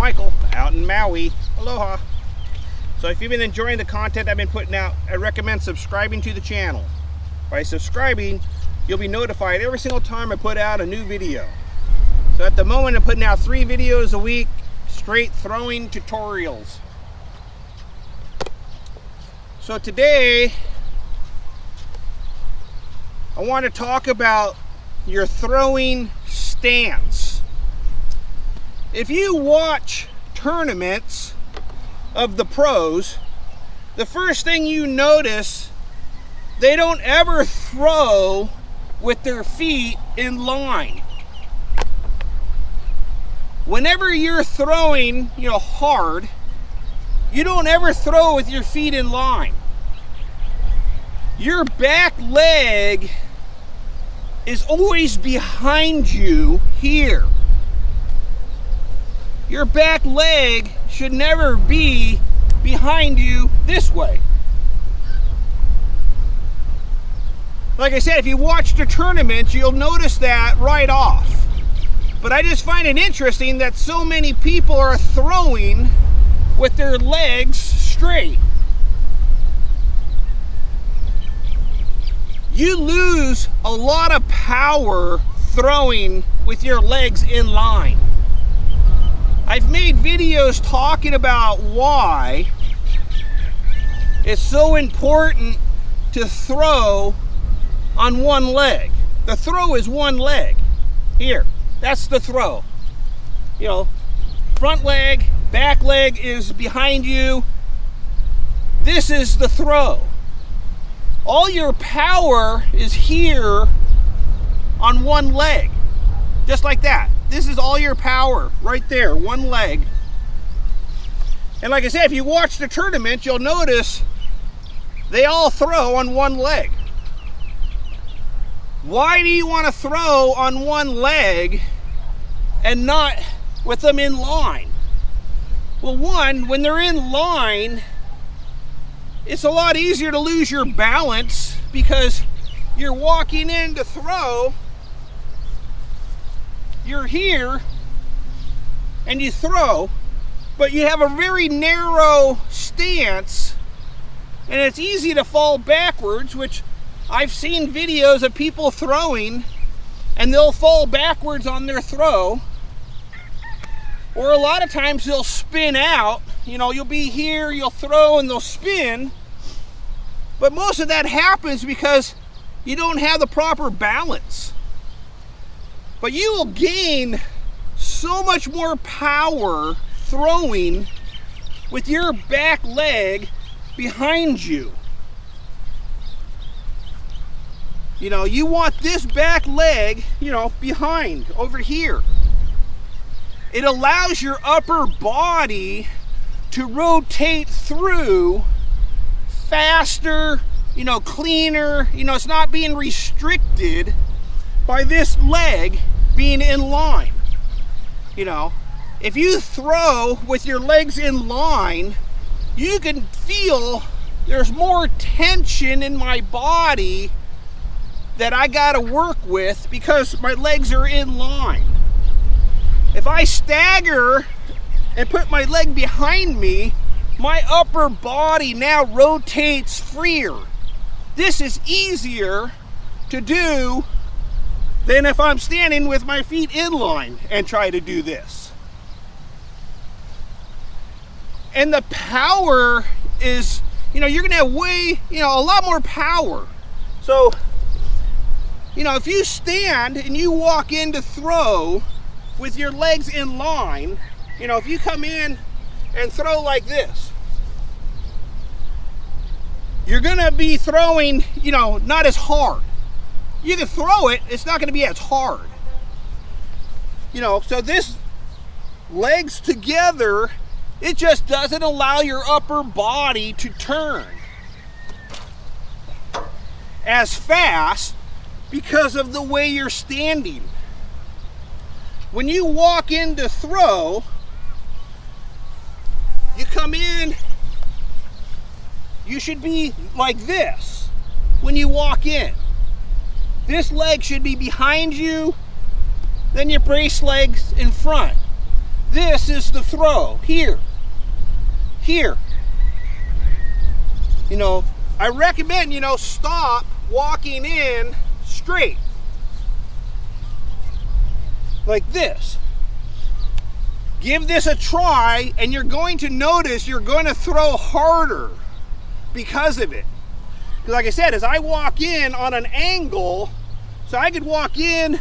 Michael out in Maui. Aloha. So if you've been enjoying the content I've been putting out, I recommend subscribing to the channel. By subscribing, you'll be notified every single time I put out a new video. So at the moment, I'm putting out 3 videos a week, straight throwing tutorials. So today, I want to talk about your throwing stance. If you watch tournaments of the pros, the first thing you notice, they don't ever throw with their feet in line. Whenever you're throwing, hard, you don't ever throw with your feet in line. Your back leg is always behind you here. Your back leg should never be behind you this way. Like I said, if you watch the tournament, you'll notice that right off. But I just find it interesting that so many people are throwing with their legs straight. You lose a lot of power throwing with your legs in line. I've made videos talking about why it's so important to throw on one leg. The throw is one leg. Here, that's the throw. Front leg, back leg is behind you. This is the throw. All your power is here on one leg, just like that. This is all your power right there, one leg. And like I said, if you watch the tournament, you'll notice they all throw on one leg. Why do you want to throw on one leg and not with them in line? Well, one, when they're in line, it's a lot easier to lose your balance because you're walking in to throw, you're here, and you throw, but you have a very narrow stance, and it's easy to fall backwards, which I've seen videos of people throwing, and they'll fall backwards on their throw, or a lot of times they'll spin out. You'll be here, you'll throw, and they'll spin. But most of that happens because you don't have the proper balance. But you will gain so much more power throwing with your back leg behind you. You want this back leg, behind, over here. It allows your upper body to rotate through faster, cleaner. It's not being restricted by this leg being in line. If you throw with your legs in line, you can feel there's more tension in my body that I gotta work with because my legs are in line. If I stagger and put my leg behind me, my upper body now rotates freer. This is easier to do than if I'm standing with my feet in line and try to do this. And the power is, you're gonna have a lot more power. So, if you stand and you walk in to throw with your legs in line, if you come in and throw like this, you're gonna be throwing, not as hard. You can throw it, it's not gonna be as hard. So this legs together, it just doesn't allow your upper body to turn as fast because of the way you're standing. When you walk in to throw, you come in, you should be like this when you walk in. This leg should be behind you, then your brace legs in front. This is the throw, here. Here. You know, I recommend, stop walking in straight. Like this. Give this a try, and you're going to notice you're going to throw harder because of it. Because like I said, as I walk in on an angle, so I could walk in,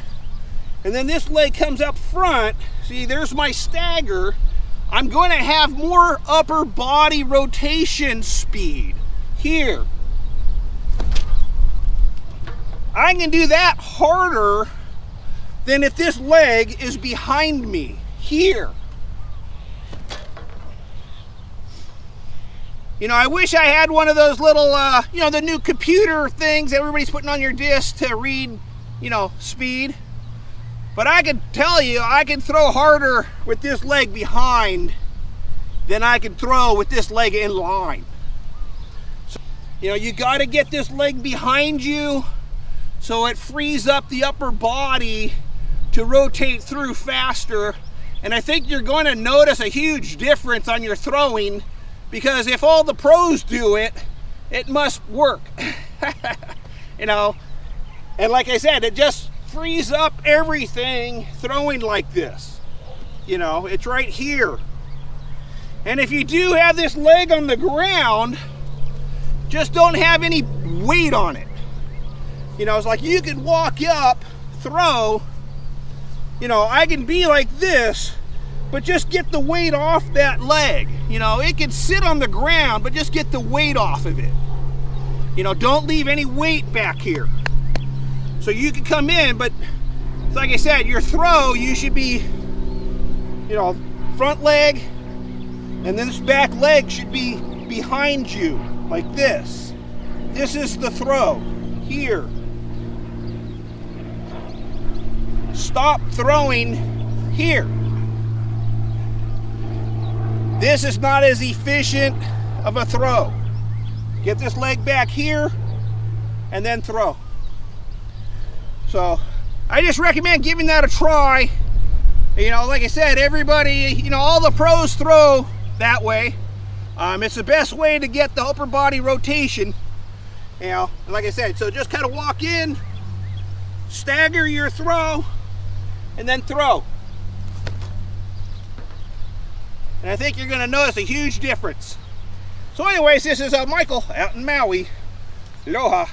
and then this leg comes up front. See, there's my stagger. I'm going to have more upper body rotation speed here. I can do that harder than if this leg is behind me here. I wish I had one of those little, the new computer things everybody's putting on your disc to read, speed. But I can tell you, I can throw harder with this leg behind than I can throw with this leg in line. So, you got to get this leg behind you so it frees up the upper body to rotate through faster. And I think you're going to notice a huge difference on your throwing, because if all the pros do it, it must work. And like I said, it just frees up everything throwing like this. It's right here. And if you do have this leg on the ground, just don't have any weight on it. It's like you could walk up, throw, I can be like this, but just get the weight off that leg. It can sit on the ground, but just get the weight off of it. Don't leave any weight back here. So you can come in, but like I said, your throw, you should be, front leg, and then this back leg should be behind you, like this. This is the throw, here. Stop throwing here. This is not as efficient of a throw. Get this leg back here and then throw. So I just recommend giving that a try. Like I said, everybody, all the pros throw that way. It's the best way to get the upper body rotation. And like I said, so just kind of walk in, stagger your throw, and then throw. And I think you're going to notice a huge difference. So anyways, this is Michael out in Maui. Aloha.